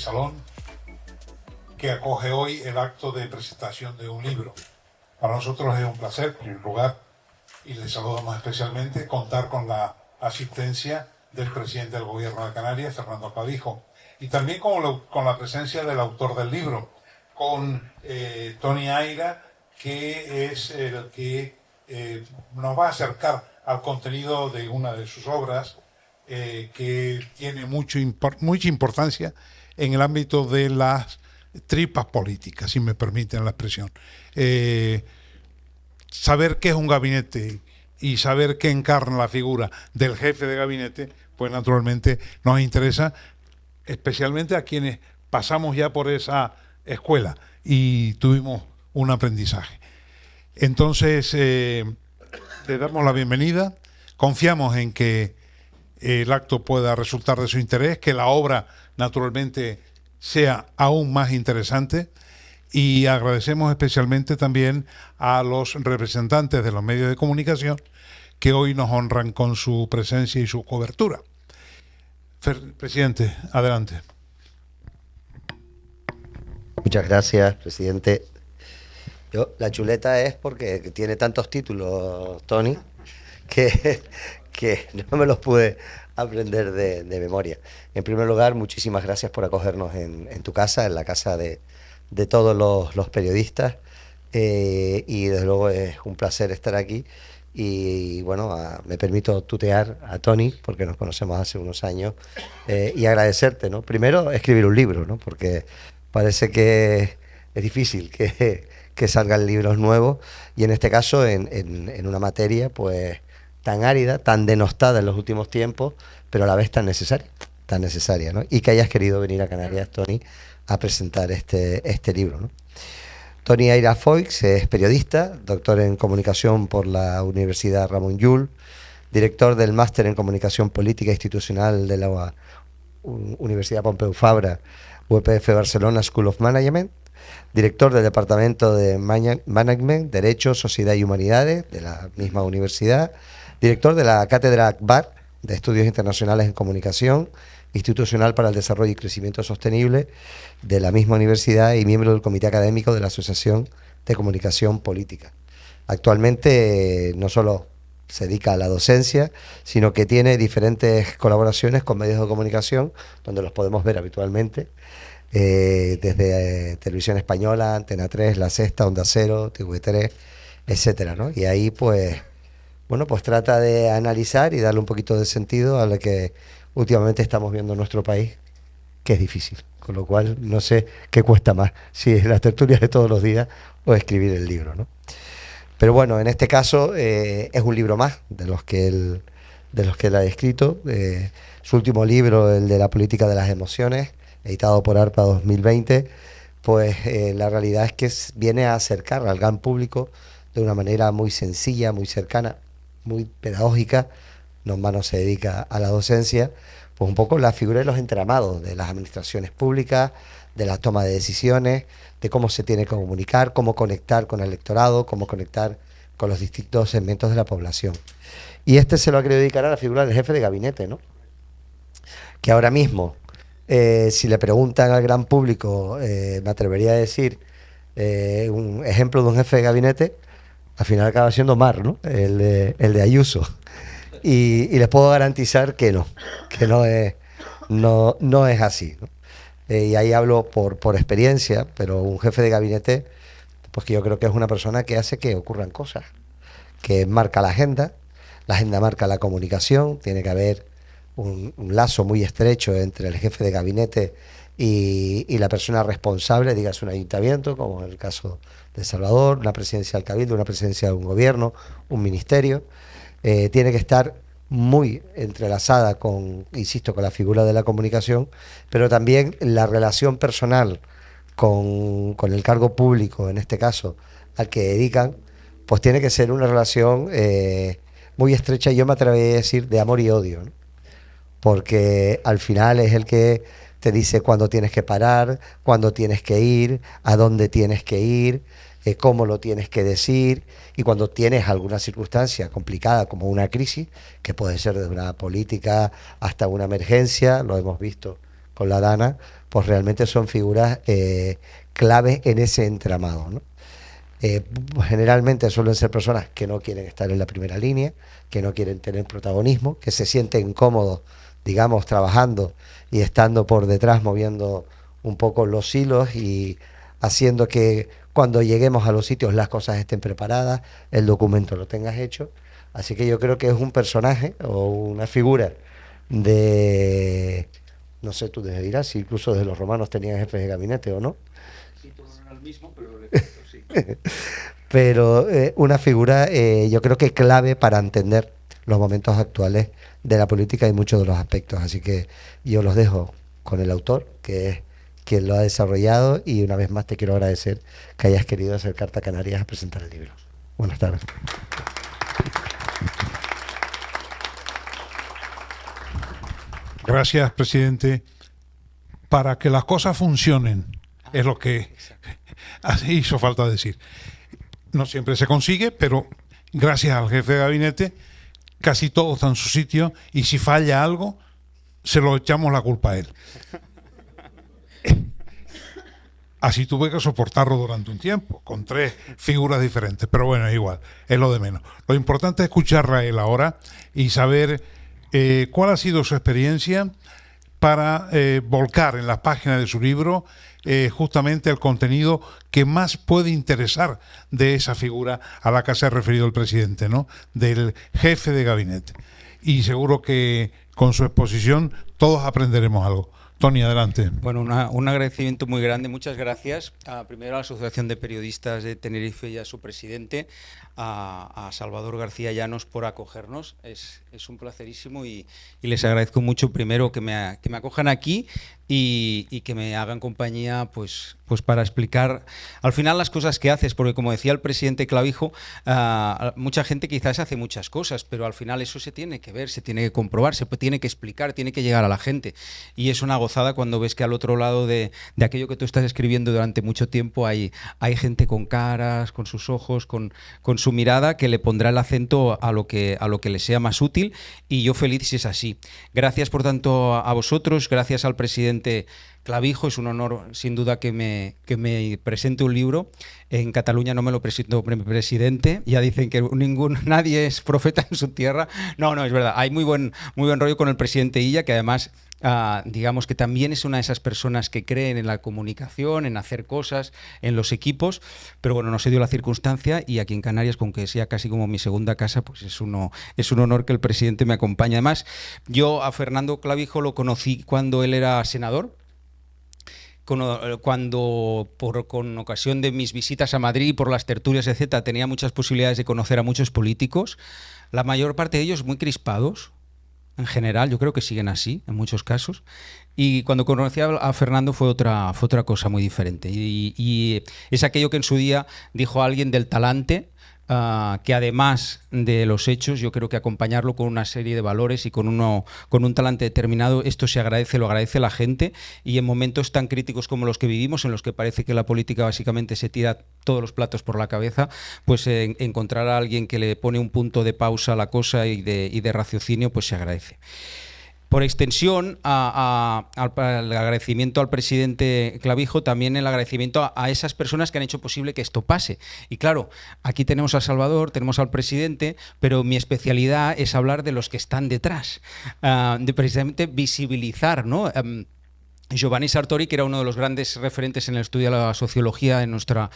salón que acoge hoy el acto de presentación de un libro. Para nosotros es un placer, en primer lugar, y les saludamos especialmente, contar con la asistencia del presidente del Gobierno de Canarias, Fernando Clavijo, y también con la presencia del autor del libro, con Tony Aira, que es el que nos va a acercar al contenido de una de sus obras, que tiene mucha importancia en el ámbito de las tripas políticas, si me permiten la expresión. Saber qué es un gabinete y saber qué encarna la figura del jefe de gabinete, pues naturalmente nos interesa, especialmente a quienes pasamos ya por esa escuela y tuvimos un aprendizaje. Entonces, le damos la bienvenida, confiamos en que el acto pueda resultar de su interés, que la obra naturalmente sea aún más interesante, y agradecemos especialmente también a los representantes de los medios de comunicación que hoy nos honran con su presencia y su cobertura. Presidente, adelante. Muchas gracias, presidente. La chuleta es porque tiene tantos títulos, Tony, que no me los pude aprender de memoria. En primer lugar, muchísimas gracias por acogernos en tu casa, en la casa de todos los periodistas, y desde luego es un placer estar aquí. Y bueno, me permito tutear a Tony, porque nos conocemos hace unos años, y agradecerte, ¿no? Primero, escribir un libro, ¿no? Porque parece que es difícil que salgan libros nuevos, y en este caso en una materia pues tan árida, tan denostada en los últimos tiempos, pero a la vez tan necesaria, ¿no? Y que hayas querido venir a Canarias, Tony, a presentar este libro, ¿no? Tony Aira Foix es periodista, doctor en comunicación por la Universidad Ramon Llull, director del máster en comunicación política institucional de la Universidad Pompeu Fabra, UPF Barcelona School of Management, director del Departamento de Management, Derecho, Sociedad y Humanidades de la misma universidad, director de la Cátedra Akbar de Estudios Internacionales en Comunicación, Institucional para el Desarrollo y Crecimiento Sostenible de la misma universidad y miembro del Comité Académico de la Asociación de Comunicación Política. Actualmente no solo se dedica a la docencia, sino que tiene diferentes colaboraciones con medios de comunicación, donde los podemos ver habitualmente, desde Televisión Española, Antena 3, La Sexta, Onda Cero, TV3, etcétera, ¿no? Y ahí pues, bueno, pues trata de analizar y darle un poquito de sentido a lo que últimamente estamos viendo en nuestro país, que es difícil. Con lo cual, no sé qué cuesta más, si es las tertulias de todos los días o escribir el libro, ¿no? Pero bueno, en este caso es un libro más de los que él ha escrito. Su último libro, el de la política de las emociones, editado por ARPA 2020, pues la realidad es que viene a acercar al gran público de una manera muy sencilla, muy cercana, muy pedagógica. No se dedica a la docencia, pues un poco la figura de los entramados de las administraciones públicas, de la toma de decisiones, de cómo se tiene que comunicar, cómo conectar con el electorado, cómo conectar con los distintos segmentos de la población. Y se lo ha querido dedicar a la figura del jefe de gabinete, ¿no? Que ahora mismo, si le preguntan al gran público, me atrevería a decir un ejemplo de un jefe de gabinete, al final acaba siendo Mar, ¿no? El de Ayuso. Y les puedo garantizar que no es así, ¿no? Y ahí hablo por experiencia, pero un jefe de gabinete, pues que yo creo que es una persona que hace que ocurran cosas, que marca la agenda marca la comunicación, tiene que haber un lazo muy estrecho entre el jefe de gabinete y la persona responsable, dígase un ayuntamiento, como en el caso de Salvador, una presidencia del Cabildo, una presidencia de un gobierno, un ministerio. Tiene que estar muy entrelazada con la figura de la comunicación, pero también la relación personal con el cargo público, en este caso, al que dedican, pues tiene que ser una relación muy estrecha, y yo me atrevería a decir de amor y odio, ¿no? Porque al final es el que te dice cuándo tienes que parar, cuándo tienes que ir, a dónde tienes que ir, cómo lo tienes que decir, y cuando tienes alguna circunstancia complicada como una crisis, que puede ser desde una política hasta una emergencia, lo hemos visto con la Dana, pues realmente son figuras clave en ese entramado, ¿no? Generalmente suelen ser personas que no quieren estar en la primera línea, que no quieren tener protagonismo, que se sienten cómodos, digamos, trabajando y estando por detrás, moviendo un poco los hilos y haciendo que cuando lleguemos a los sitios las cosas estén preparadas, el documento lo tengas hecho. Así que yo creo que es un personaje o una figura de, no sé, tú me dirás si incluso de los romanos tenían jefes de gabinete o no. Sí, todo no era el mismo, pero le cuento, sí. Pero una figura yo creo que clave para entender los momentos actuales de la política y muchos de los aspectos. Así que yo los dejo con el autor, que es quien lo ha desarrollado, y una vez más te quiero agradecer que hayas querido acercarte a Canarias a presentar el libro. Buenas tardes. Gracias, presidente. Para que las cosas funcionen, es lo que así hizo falta decir. No siempre se consigue, pero gracias al jefe de gabinete, casi todo está en su sitio, y si falla algo, se lo echamos la culpa a él. Así tuve que soportarlo durante un tiempo, con 3 figuras diferentes, pero bueno, es igual, es lo de menos. Lo importante es escucharla a él ahora y saber cuál ha sido su experiencia para volcar en las páginas de su libro justamente el contenido que más puede interesar de esa figura a la que se ha referido el presidente, ¿no? Del jefe de gabinete. Y seguro que con su exposición todos aprenderemos algo. Tony, adelante. Bueno, un agradecimiento muy grande. Muchas gracias. Primero a la Asociación de Periodistas de Tenerife y a su presidente, a Salvador García Llanos, por acogernos. Es un placerísimo y les agradezco mucho, primero, que me acojan aquí y que me hagan compañía pues para explicar al final las cosas que haces, porque como decía el presidente Clavijo, mucha gente quizás hace muchas cosas, pero al final eso se tiene que ver, se tiene que comprobar, se tiene que explicar, tiene que llegar a la gente, y es una gozada cuando ves que al otro lado de aquello que tú estás escribiendo durante mucho tiempo hay gente con caras, con sus ojos, con su mirada, que le pondrá el acento a lo que le sea más útil, y yo feliz si es así. Gracias por tanto a vosotros, gracias al presidente Clavijo. Es un honor sin duda que me presente un libro. En Cataluña no me lo presento presidente, ya dicen que nadie es profeta en su tierra. No, es verdad, hay muy buen rollo con el presidente Illa, que además digamos que también es una de esas personas que creen en la comunicación, en hacer cosas, en los equipos, pero bueno, no se dio la circunstancia, y aquí en Canarias, con que sea casi como mi segunda casa, pues es un honor que el presidente me acompañe. Además, yo a Fernando Clavijo lo conocí cuando él era senador, cuando con ocasión de mis visitas a Madrid, por las tertulias, etcétera, tenía muchas posibilidades de conocer a muchos políticos, la mayor parte de ellos muy crispados. En general, yo creo que siguen así, en muchos casos. Y cuando conocí a Fernando fue otra cosa muy diferente. Y es aquello que en su día dijo alguien del talante, que además de los hechos, yo creo que acompañarlo con una serie de valores y con un talante determinado, esto se agradece, lo agradece la gente, y en momentos tan críticos como los que vivimos, en los que parece que la política básicamente se tira todos los platos por la cabeza, pues encontrar a alguien que le pone un punto de pausa a la cosa y de raciocinio, pues se agradece. Por extensión, al agradecimiento al presidente Clavijo, también el agradecimiento a esas personas que han hecho posible que esto pase. Y claro, aquí tenemos a Salvador, tenemos al presidente, pero mi especialidad es hablar de los que están detrás, de precisamente visibilizar, ¿no? Giovanni Sartori, que era uno de los grandes referentes en el estudio de la sociología en nuestra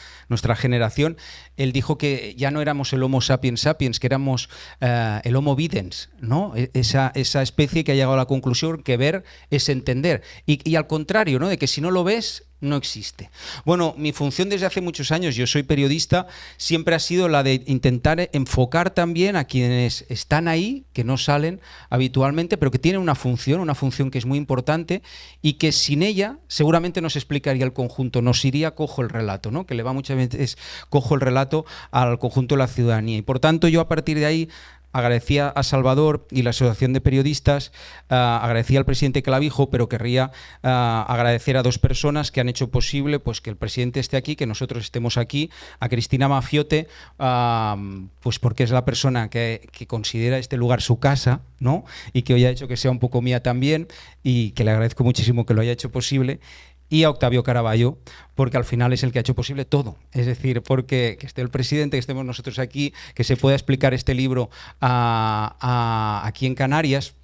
generación, él dijo que ya no éramos el Homo sapiens sapiens, que éramos el Homo videns, ¿no? Esa especie que ha llegado a la conclusión que ver es entender. Y al contrario, ¿no? De que si no lo ves, no existe. Bueno, mi función desde hace muchos años, yo soy periodista, siempre ha sido la de intentar enfocar también a quienes están ahí, que no salen habitualmente, pero que tienen una función que es muy importante, y que sin ella seguramente no se explicaría el conjunto, nos iría cojo el relato, ¿no? Que le va muchas veces cojo el relato al conjunto de la ciudadanía. Y por tanto yo a partir de ahí agradecía a Salvador y la Asociación de Periodistas, agradecía al presidente Clavijo, pero querría agradecer a dos personas que han hecho posible pues, que el presidente esté aquí, que nosotros estemos aquí, a Cristina Mafiote, pues porque es la persona que considera este lugar su casa, ¿no? Y que hoy ha hecho que sea un poco mía también, y que le agradezco muchísimo que lo haya hecho posible. Y a Octavio Caraballo, porque al final es el que ha hecho posible todo. Es decir, porque que esté el presidente, que estemos nosotros aquí, que se pueda explicar este libro aquí en Canarias.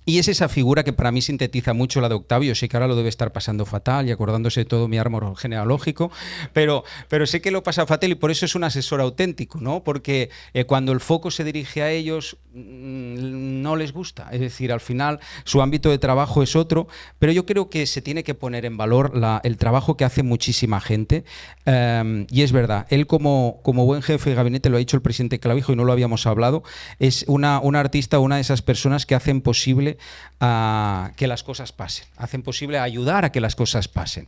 Y es esa figura que para mí sintetiza mucho la de Octavio. Sé que ahora lo debe estar pasando fatal y acordándose de todo mi árbol genealógico, pero sé que lo pasa fatal y por eso es un asesor auténtico, ¿no? Porque cuando el foco se dirige a ellos, no les gusta. Es decir, al final su ámbito de trabajo es otro, pero yo creo que se tiene que poner en valor el trabajo que hace muchísima gente. Y es verdad, él como buen jefe de gabinete, lo ha dicho el presidente Clavijo y no lo habíamos hablado, es una artista, una de esas personas que hacen posible a que las cosas pasen, hacen posible ayudar a que las cosas pasen.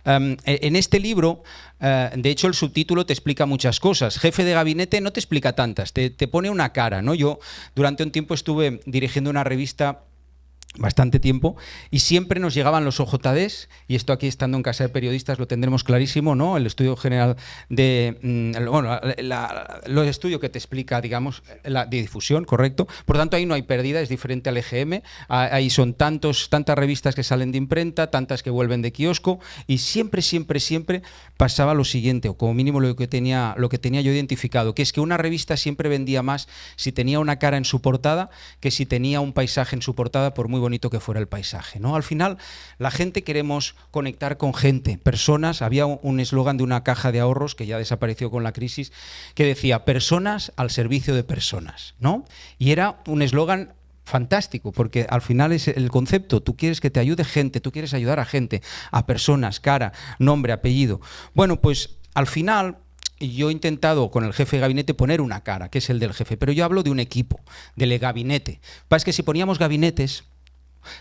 En este libro, de hecho, el subtítulo te explica muchas cosas. Jefe de gabinete no te explica tantas, te pone una cara, ¿no? Yo durante un tiempo estuve dirigiendo una revista bastante tiempo y siempre nos llegaban los OJDs, y esto aquí estando en Casa de Periodistas lo tendremos clarísimo, ¿no? El estudio general de los estudios que te explica, digamos, la de difusión, correcto. Por tanto, ahí no hay pérdida, es diferente al EGM. Ahí son tantas revistas que salen de imprenta, tantas que vuelven de kiosco, y siempre pasaba lo siguiente, o como mínimo lo que tenía yo identificado, que es que una revista siempre vendía más si tenía una cara en su portada que si tenía un paisaje en su portada, por muy bonito que fuera el paisaje, ¿no? Al final, la gente queremos conectar con gente, personas. Había un eslogan de una caja de ahorros que ya desapareció con la crisis, que decía personas al servicio de personas, ¿no? Y era un eslogan fantástico, porque al final es el concepto, tú quieres que te ayude gente, tú quieres ayudar a gente, a personas, cara, nombre, apellido. Bueno, pues al final yo he intentado con el jefe de gabinete poner una cara, que es el del jefe, pero yo hablo de un equipo, del gabinete. Pasa que si poníamos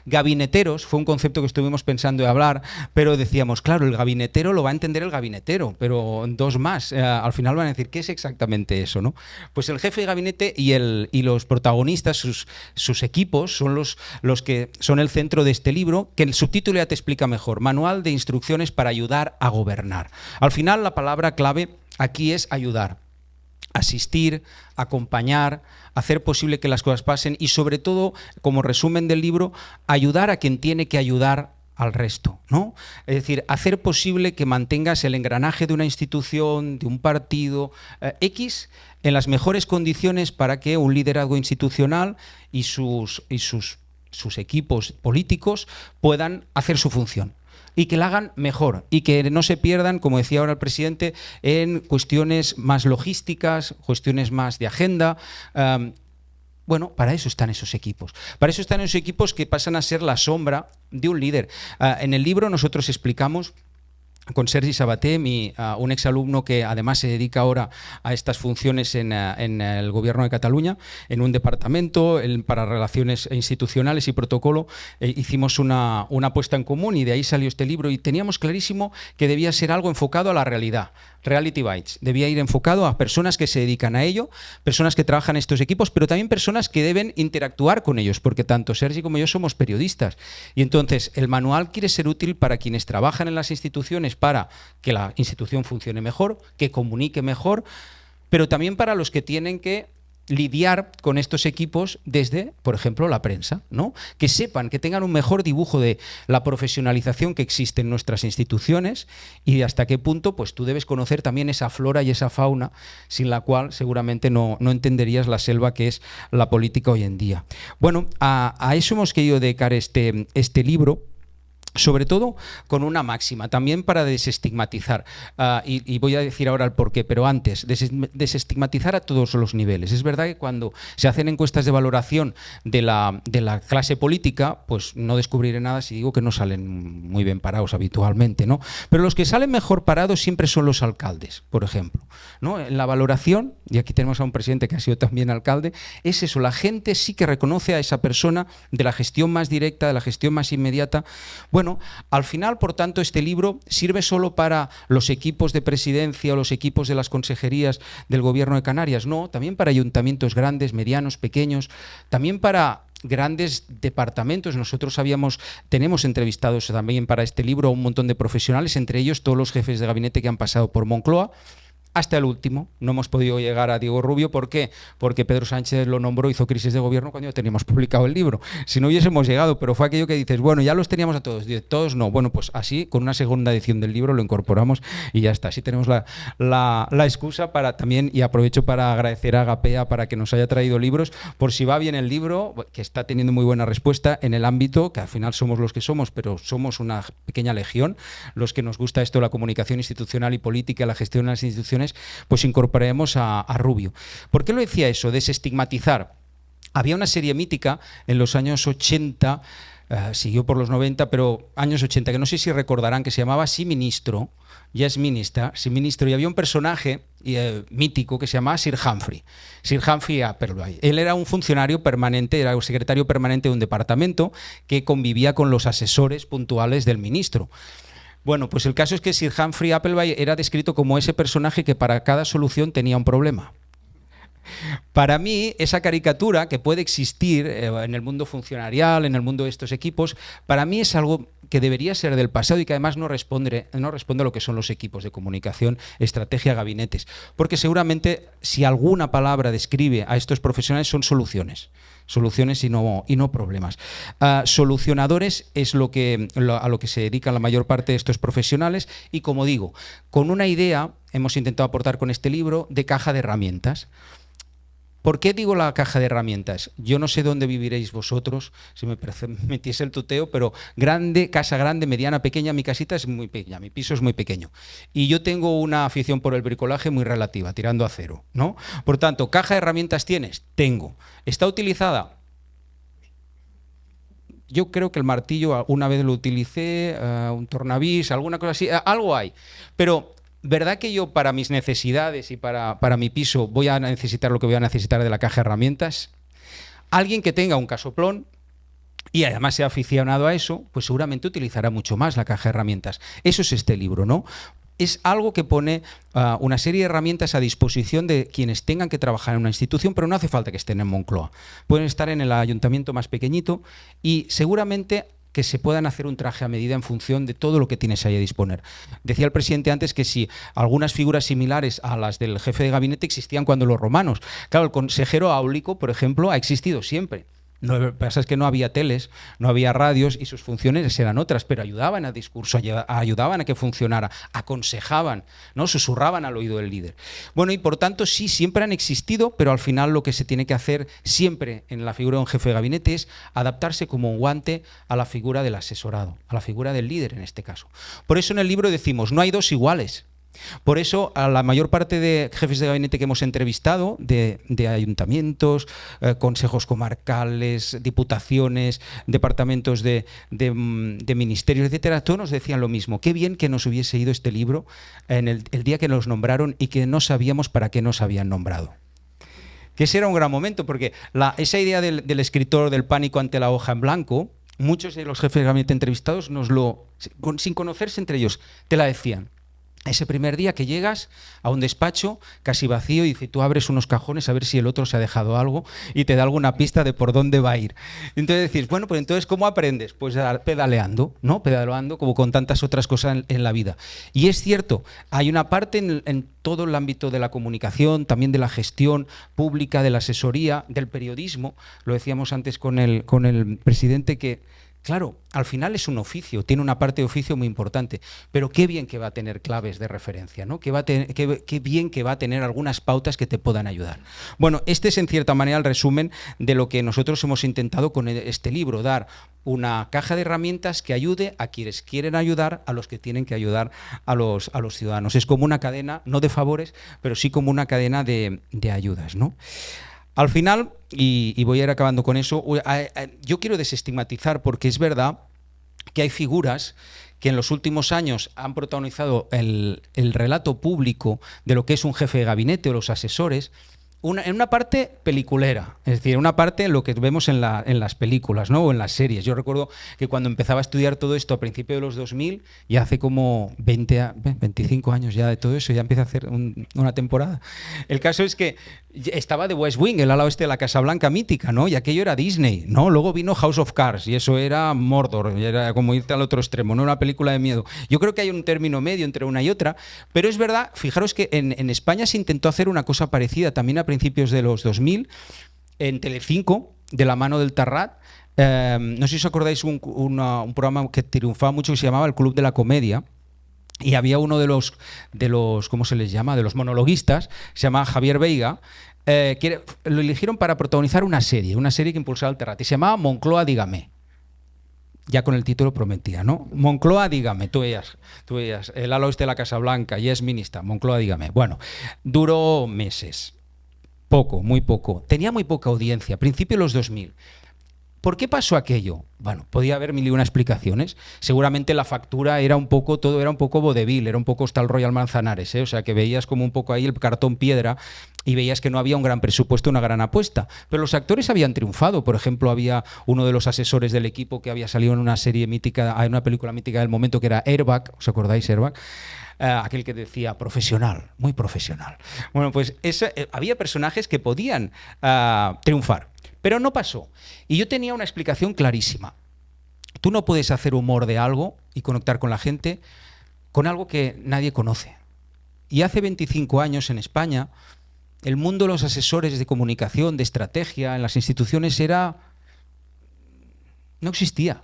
gabineteros, fue un concepto que estuvimos pensando en hablar, pero decíamos, claro, el gabinetero lo va a entender el gabinetero, pero dos más, al final van a decir, ¿qué es exactamente eso, no? Pues el jefe de gabinete y los protagonistas, sus equipos, son los que son el centro de este libro, que el subtítulo ya te explica mejor, Manual de Instrucciones para ayudar a gobernar. Al final, la palabra clave aquí es ayudar. Asistir, acompañar, hacer posible que las cosas pasen y, sobre todo, como resumen del libro, ayudar a quien tiene que ayudar al resto, ¿no? Es decir, hacer posible que mantengas el engranaje de una institución, de un partido X, en las mejores condiciones para que un liderazgo institucional y sus equipos políticos puedan hacer su función. Y que la hagan mejor y que no se pierdan, como decía ahora el presidente, en cuestiones más logísticas, cuestiones más de agenda. Bueno, para eso están esos equipos. Para eso están esos equipos que pasan a ser la sombra de un líder. En el libro nosotros explicamos con Sergi Sabaté, un exalumno que además se dedica ahora a estas funciones en el Gobierno de Cataluña, en un departamento para relaciones institucionales y protocolo. Hicimos una apuesta en común y de ahí salió este libro, y teníamos clarísimo que debía ser algo enfocado a la realidad. Reality Bites. Debía ir enfocado a personas que se dedican a ello, personas que trabajan en estos equipos, pero también personas que deben interactuar con ellos, porque tanto Sergi como yo somos periodistas. Y entonces el manual quiere ser útil para quienes trabajan en las instituciones, para que la institución funcione mejor, que comunique mejor, pero también para los que tienen que lidiar con estos equipos desde, por ejemplo, la prensa, ¿no? Que sepan, que tengan un mejor dibujo de la profesionalización que existe en nuestras instituciones y de hasta qué punto pues tú debes conocer también esa flora y esa fauna sin la cual seguramente no entenderías la selva que es la política hoy en día. Bueno, a eso hemos querido dedicar este libro, sobre todo con una máxima, también para desestigmatizar, y voy a decir ahora el porqué, pero antes, desestigmatizar a todos los niveles. Es verdad que cuando se hacen encuestas de valoración de la clase política, pues no descubriré nada si digo que no salen muy bien parados habitualmente, ¿no? Pero los que salen mejor parados siempre son los alcaldes, por ejemplo. ¿no? En la valoración, y aquí tenemos a un presidente que ha sido también alcalde, es eso, la gente sí que reconoce a esa persona de la gestión más directa, de la gestión más inmediata. Bueno, al final, por tanto, este libro sirve solo para los equipos de presidencia o los equipos de las consejerías del Gobierno de Canarias, no, también para ayuntamientos grandes, medianos, pequeños, también para grandes departamentos. Nosotros tenemos entrevistados también para este libro a un montón de profesionales, entre ellos todos los jefes de gabinete que han pasado por Moncloa, hasta el último. No hemos podido llegar a Diego Rubio. ¿Por qué? Porque Pedro Sánchez lo nombró, hizo crisis de gobierno cuando ya teníamos publicado el libro. Si no hubiésemos llegado, pero fue aquello que dices, bueno, ya los teníamos a todos. Dices, todos no. Bueno, pues así, con una segunda edición del libro lo incorporamos y ya está. Así tenemos la excusa para también, y aprovecho para agradecer a Agapea para que nos haya traído libros, por si va bien el libro, que está teniendo muy buena respuesta en el ámbito, que al final somos los que somos, pero somos una pequeña legión, los que nos gusta esto, la comunicación institucional y política, la gestión de las instituciones, pues incorporaremos a Rubio. ¿Por qué lo decía eso? Desestigmatizar. Había una serie mítica en los años 80, siguió por los 90, pero años 80, que no sé si recordarán, que se llamaba Sí Ministro, ya es ministra, Sí Ministro, y había un personaje mítico que se llamaba Sir Humphrey Appleby. Él era un funcionario permanente, era un secretario permanente de un departamento que convivía con los asesores puntuales del ministro. Bueno, pues el caso es que Sir Humphrey Appleby era descrito como ese personaje que para cada solución tenía un problema. Para mí, esa caricatura que puede existir en el mundo funcionarial, en el mundo de estos equipos, para mí es algo que debería ser del pasado y que además no responde a lo que son los equipos de comunicación, estrategia, gabinetes. Porque seguramente si alguna palabra describe a estos profesionales son soluciones y no problemas. Solucionadores es a lo que se dedican la mayor parte de estos profesionales y, como digo, con una idea hemos intentado aportar con este libro de caja de herramientas. ¿Por qué digo la caja de herramientas? Yo no sé dónde viviréis vosotros, si me metiese el tuteo, pero grande, casa grande, mediana, pequeña, mi casita es muy pequeña, mi piso es muy pequeño. Y yo tengo una afición por el bricolaje muy relativa, tirando a cero, ¿no? Por tanto, ¿caja de herramientas tienes? Tengo. ¿Está utilizada? Yo creo que el martillo una vez lo utilicé, un tornavís, alguna cosa así, algo hay. Pero ¿verdad que yo para mis necesidades y para mi piso voy a necesitar lo que voy a necesitar de la caja de herramientas? Alguien que tenga un casoplón y además sea aficionado a eso, pues seguramente utilizará mucho más la caja de herramientas. Eso es este libro, ¿no? Es algo que pone una serie de herramientas a disposición de quienes tengan que trabajar en una institución, pero no hace falta que estén en Moncloa. Pueden estar en el ayuntamiento más pequeñito y seguramente que se puedan hacer un traje a medida en función de todo lo que tienes ahí a disponer. Decía el presidente antes que si algunas figuras similares a las del jefe de gabinete existían cuando los romanos. Claro, el consejero áulico, por ejemplo, ha existido siempre. Lo que pasa es que no había teles, no había radios y sus funciones eran otras, pero ayudaban al discurso, ayudaban a que funcionara, aconsejaban, ¿no? Susurraban al oído del líder. Bueno, y por tanto sí, siempre han existido, pero al final lo que se tiene que hacer siempre en la figura de un jefe de gabinete es adaptarse como un guante a la figura del asesorado, a la figura del líder en este caso. Por eso en el libro decimos, no hay dos iguales. Por eso, a la mayor parte de jefes de gabinete que hemos entrevistado, de ayuntamientos, consejos comarcales, diputaciones, departamentos de ministerios, etcétera, todos nos decían lo mismo. Qué bien que nos hubiese ido este libro en el día que nos nombraron y que no sabíamos para qué nos habían nombrado. Que ese era un gran momento, porque esa idea del escritor del pánico ante la hoja en blanco, muchos de los jefes de gabinete entrevistados sin conocerse entre ellos, te la decían. Ese primer día que llegas a un despacho casi vacío y tú abres unos cajones a ver si el otro se ha dejado algo y te da alguna pista de por dónde va a ir. Entonces decís, bueno, pues entonces ¿cómo aprendes? Pues pedaleando, ¿no? Pedaleando como con tantas otras cosas en la vida. Y es cierto, hay una parte en todo el ámbito de la comunicación, también de la gestión pública, de la asesoría, del periodismo. Lo decíamos antes con el presidente que, claro, al final es un oficio, tiene una parte de oficio muy importante, pero qué bien que va a tener claves de referencia, ¿no? Qué bien que va a tener algunas pautas que te puedan ayudar. Bueno, este es en cierta manera el resumen de lo que nosotros hemos intentado con este libro, dar una caja de herramientas que ayude a quienes quieren ayudar, a los que tienen que ayudar a los ciudadanos. Es como una cadena, no de favores, pero sí como una cadena de ayudas, ¿no? Al final, y voy a ir acabando con eso, yo quiero desestigmatizar porque es verdad que hay figuras que en los últimos años han protagonizado el relato público de lo que es un jefe de gabinete o los asesores, en una parte peliculera, es decir, en una parte lo que vemos en las películas, ¿no? O en las series. Yo recuerdo que cuando empezaba a estudiar todo esto a principios de los 2000, ya hace como 25 años ya de todo eso, ya empieza a hacer una temporada. El caso es que estaba The West Wing, el ala oeste de la Casa Blanca mítica, ¿no? Y aquello era Disney, ¿no? Luego vino House of Cards y eso era Mordor, y era como irte al otro extremo, no una película de miedo. Yo creo que hay un término medio entre una y otra, pero es verdad, fijaros que en España se intentó hacer una cosa parecida también a principios de los 2000, en Telecinco, de la mano del Tarrat. No sé si os acordáis un programa que triunfaba mucho que se llamaba El Club de la Comedia. Y había uno de los, ¿cómo se les llama? De los monologuistas, se llama Javier Veiga, que lo eligieron para protagonizar una serie que impulsaba el Terrat, y se llamaba Moncloa, dígame. Ya con el título prometía, ¿no? Moncloa, dígame, tú veías el ala oeste de la Casa Blanca, Yes Minister, Moncloa, dígame. Bueno, duró meses, poco, muy poco, tenía muy poca audiencia, principio de los 2000. ¿Por qué pasó aquello? Bueno, podía haber mil y una explicaciones. Seguramente la factura era un poco, todo era un poco vodevil, era un poco hasta el Royal Manzanares, ¿eh? O sea, que veías como un poco ahí el cartón piedra y veías que no había un gran presupuesto, una gran apuesta. Pero los actores habían triunfado. Por ejemplo, había uno de los asesores del equipo que había salido en una serie mítica, en una película mítica del momento, que era Airbag. ¿Os acordáis, Airbag? Aquel que decía profesional, muy profesional. Bueno, pues había personajes que podían triunfar. Pero no pasó. Y yo tenía una explicación clarísima. Tú no puedes hacer humor de algo y conectar con la gente con algo que nadie conoce. Y hace 25 años en España, el mundo de los asesores de comunicación, de estrategia, en las instituciones no existía.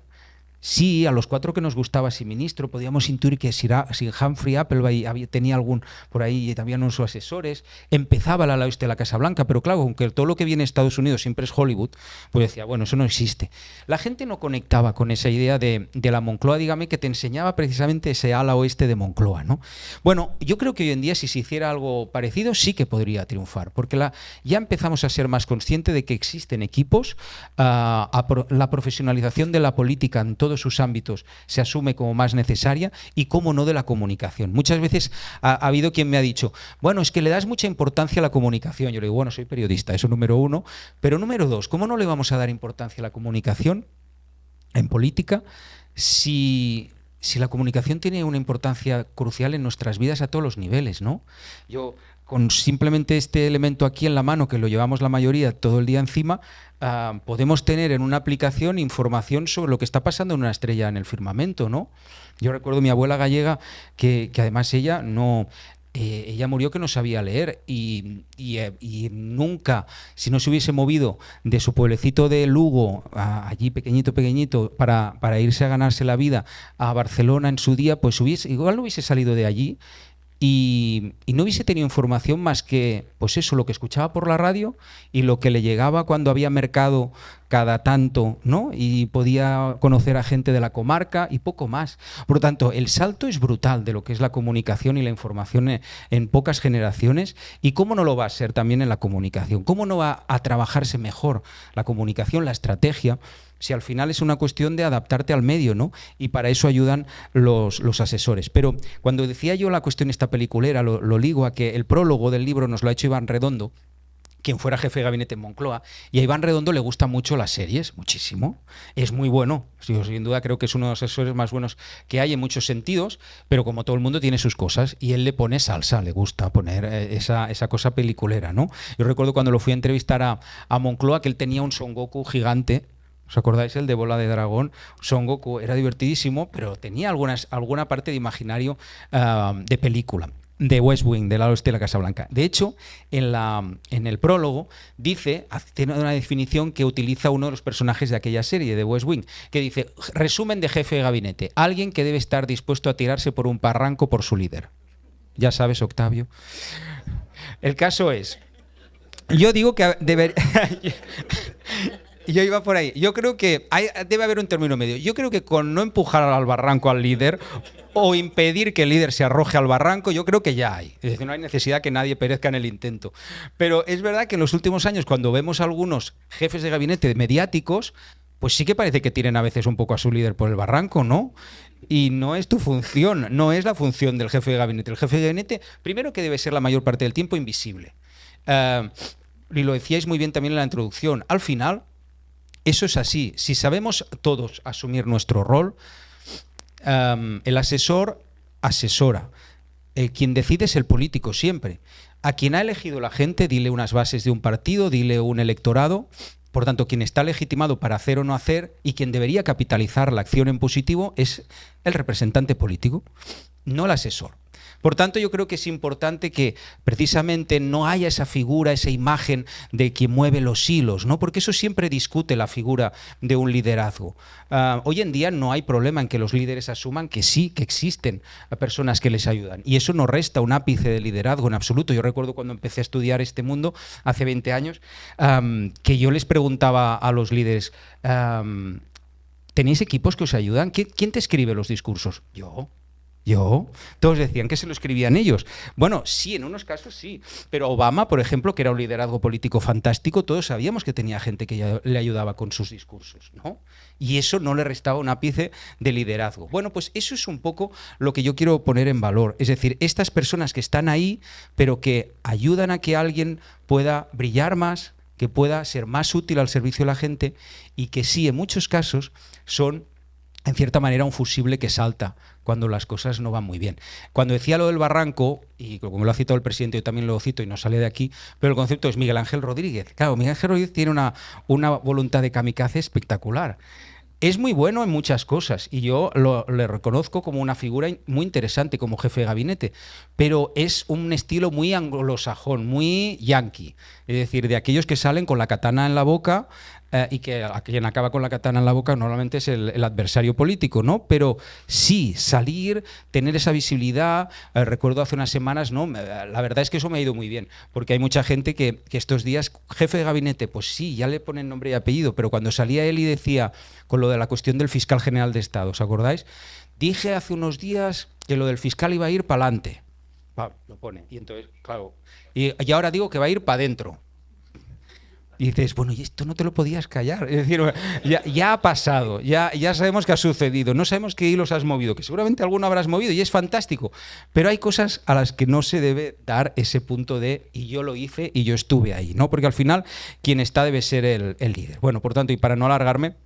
Sí, a los cuatro que nos gustaba ese ministro podíamos intuir que si Humphrey Appleby tenía algún por ahí y también unos asesores, empezaba la ala oeste de la Casa Blanca, pero claro, aunque todo lo que viene de Estados Unidos siempre es Hollywood, pues decía, bueno, eso no existe. La gente no conectaba con esa idea de la Moncloa, dígame, que te enseñaba precisamente ese ala oeste de Moncloa, ¿no? Bueno, yo creo que hoy en día si se hiciera algo parecido sí que podría triunfar, porque ya empezamos a ser más conscientes de que existen equipos, la profesionalización de la política en todo sus ámbitos se asume como más necesaria y cómo no de la comunicación. Muchas veces ha habido quien me ha dicho, bueno, es que le das mucha importancia a la comunicación. Yo le digo, bueno, soy periodista, eso número uno, pero número dos, ¿cómo no le vamos a dar importancia a la comunicación en política si la comunicación tiene una importancia crucial en nuestras vidas a todos los niveles, ¿no? Yo, con simplemente este elemento aquí en la mano, que lo llevamos la mayoría todo el día encima, podemos tener en una aplicación información sobre lo que está pasando en una estrella en el firmamento, ¿no? Yo recuerdo a mi abuela gallega que además ella murió que no sabía leer y nunca, si no se hubiese movido de su pueblecito de Lugo, allí pequeñito, para irse a ganarse la vida a Barcelona en su día, pues igual no hubiese salido de allí y no hubiese tenido información más que, pues eso, lo que escuchaba por la radio y lo que le llegaba cuando había mercado cada tanto, ¿no? Y podía conocer a gente de la comarca y poco más. Por lo tanto, el salto es brutal de lo que es la comunicación y la información en pocas generaciones. ¿Y cómo no lo va a ser también en la comunicación? ¿Cómo no va a trabajarse mejor la comunicación, la estrategia? Si al final es una cuestión de adaptarte al medio, ¿no? Y para eso ayudan los asesores. Pero cuando decía yo la cuestión esta peliculera, lo ligo a que el prólogo del libro nos lo ha hecho Iván Redondo, quien fuera jefe de gabinete en Moncloa, y a Iván Redondo le gustan mucho las series, muchísimo. Es muy bueno, sin duda creo que es uno de los asesores más buenos que hay en muchos sentidos, pero como todo el mundo tiene sus cosas, y él le pone salsa, le gusta poner esa cosa peliculera, ¿no? Yo recuerdo cuando lo fui a entrevistar a Moncloa, que él tenía un Son Goku gigante. ¿Os acordáis? El de Bola de Dragón. Son Goku era divertidísimo, pero tenía alguna parte de imaginario de película, de West Wing, del ala oeste de la Casa Blanca. De hecho, en el prólogo tiene una definición que utiliza uno de los personajes de aquella serie, de West Wing, que dice, resumen de jefe de gabinete, alguien que debe estar dispuesto a tirarse por un barranco por su líder. Ya sabes, Octavio. El caso es, yo digo que yo iba por ahí. Yo creo que debe haber un término medio. Yo creo que con no empujar al barranco al líder o impedir que el líder se arroje al barranco, yo creo que ya hay. Es decir, no hay necesidad que nadie perezca en el intento. Pero es verdad que en los últimos años, cuando vemos a algunos jefes de gabinete mediáticos, pues sí que parece que tiren a veces un poco a su líder por el barranco, ¿no? Y no es tu función, no es la función del jefe de gabinete. El jefe de gabinete, primero que debe ser la mayor parte del tiempo invisible. Y lo decíais muy bien también en la introducción. Al final, eso es así. Si sabemos todos asumir nuestro rol, el asesor asesora. Quien decide es el político siempre. A quien ha elegido la gente, dile unas bases de un partido, dile un electorado. Por tanto, quien está legitimado para hacer o no hacer y quien debería capitalizar la acción en positivo es el representante político, no el asesor. Por tanto, yo creo que es importante que precisamente no haya esa figura, esa imagen de quien mueve los hilos, ¿no? Porque eso siempre discute la figura de un liderazgo. Hoy en día no hay problema en que los líderes asuman que sí, que existen personas que les ayudan. Y eso no resta un ápice de liderazgo en absoluto. Yo recuerdo cuando empecé a estudiar este mundo, hace 20 años, que yo les preguntaba a los líderes, ¿tenéis equipos que os ayudan? ¿Quién te escribe los discursos? Yo. Todos decían que se lo escribían ellos. Bueno, sí, en unos casos sí. Pero Obama, por ejemplo, que era un liderazgo político fantástico, todos sabíamos que tenía gente que le ayudaba con sus discursos, ¿no? Y eso no le restaba un ápice de liderazgo. Bueno, pues eso es un poco lo que yo quiero poner en valor. Es decir, estas personas que están ahí, pero que ayudan a que alguien pueda brillar más, que pueda ser más útil al servicio de la gente y que sí, en muchos casos, son en cierta manera un fusible que salta cuando las cosas no van muy bien. Cuando decía lo del barranco, y como lo ha citado el presidente, yo también lo cito y no sale de aquí, pero el concepto es Miguel Ángel Rodríguez. Claro, Miguel Ángel Rodríguez tiene una voluntad de kamikaze espectacular. Es muy bueno en muchas cosas y yo le reconozco como una figura muy interesante como jefe de gabinete, pero es un estilo muy anglosajón, muy yankee, es decir, de aquellos que salen con la katana en la boca y que a quien acaba con la katana en la boca normalmente es el adversario político, ¿no? Pero sí, salir, tener esa visibilidad, recuerdo hace unas semanas, ¿no? La verdad es que eso me ha ido muy bien, porque hay mucha gente que estos días, jefe de gabinete, pues sí, ya le ponen nombre y apellido, pero cuando salía él y decía, con lo de la cuestión del fiscal general de Estado, ¿os acordáis? Dije hace unos días que lo del fiscal iba a ir para adelante. Lo pone. Y entonces, claro, y ahora digo que va a ir para adentro. Y dices, bueno, y esto no te lo podías callar. Es decir, ya ha pasado, ya sabemos que ha sucedido, no sabemos qué hilos has movido, que seguramente alguno habrás movido y es fantástico, pero hay cosas a las que no se debe dar ese punto de y yo lo hice y yo estuve ahí, ¿no? Porque al final quien está debe ser el líder. Bueno, por tanto, y para no alargarme,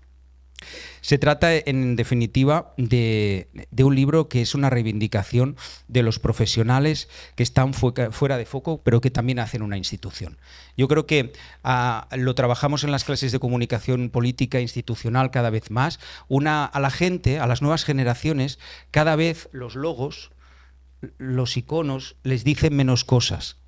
se trata, en definitiva, de un libro que es una reivindicación de los profesionales que están fuera de foco, pero que también hacen una institución. Yo creo que lo trabajamos en las clases de comunicación política institucional cada vez más. A la gente, a las nuevas generaciones, cada vez los logos, los iconos, les dicen menos cosas.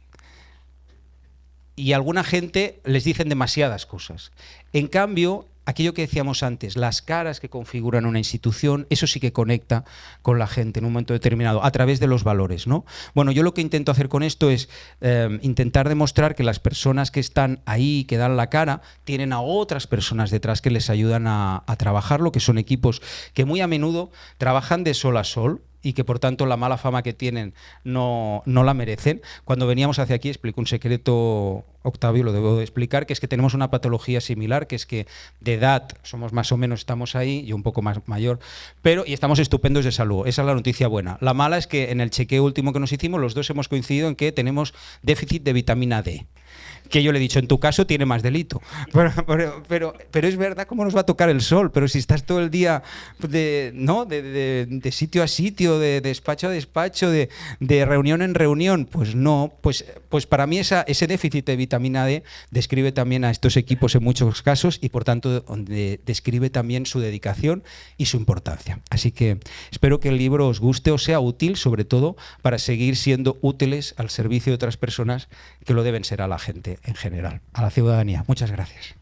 Y a alguna gente les dicen demasiadas cosas. En cambio, aquello que decíamos antes, las caras que configuran una institución, eso sí que conecta con la gente en un momento determinado, a través de los valores, ¿no? Bueno, yo lo que intento hacer con esto es intentar demostrar que las personas que están ahí, que dan la cara, tienen a otras personas detrás que les ayudan a trabajarlo, que son equipos que muy a menudo trabajan de sol a sol, y que por tanto la mala fama que tienen no la merecen. Cuando veníamos hacia aquí explico un secreto, Octavio, lo debo de explicar, que es que tenemos una patología similar, que es que de edad somos más o menos, estamos ahí, yo un poco más mayor, y estamos estupendos de salud. Esa es la noticia buena. La mala es que en el chequeo último que nos hicimos, los dos hemos coincidido en que tenemos déficit de vitamina D. Que yo le he dicho, en tu caso tiene más delito. Pero es verdad cómo nos va a tocar el sol, pero si estás todo el día de sitio a sitio, de despacho a despacho, de reunión en reunión, pues no, pues para mí ese déficit de vitamina D describe también a estos equipos en muchos casos y por tanto describe también su dedicación y su importancia. Así que espero que el libro os guste, os sea útil, sobre todo para seguir siendo útiles al servicio de otras personas que lo deben ser a la gente en general, a la ciudadanía. Muchas gracias.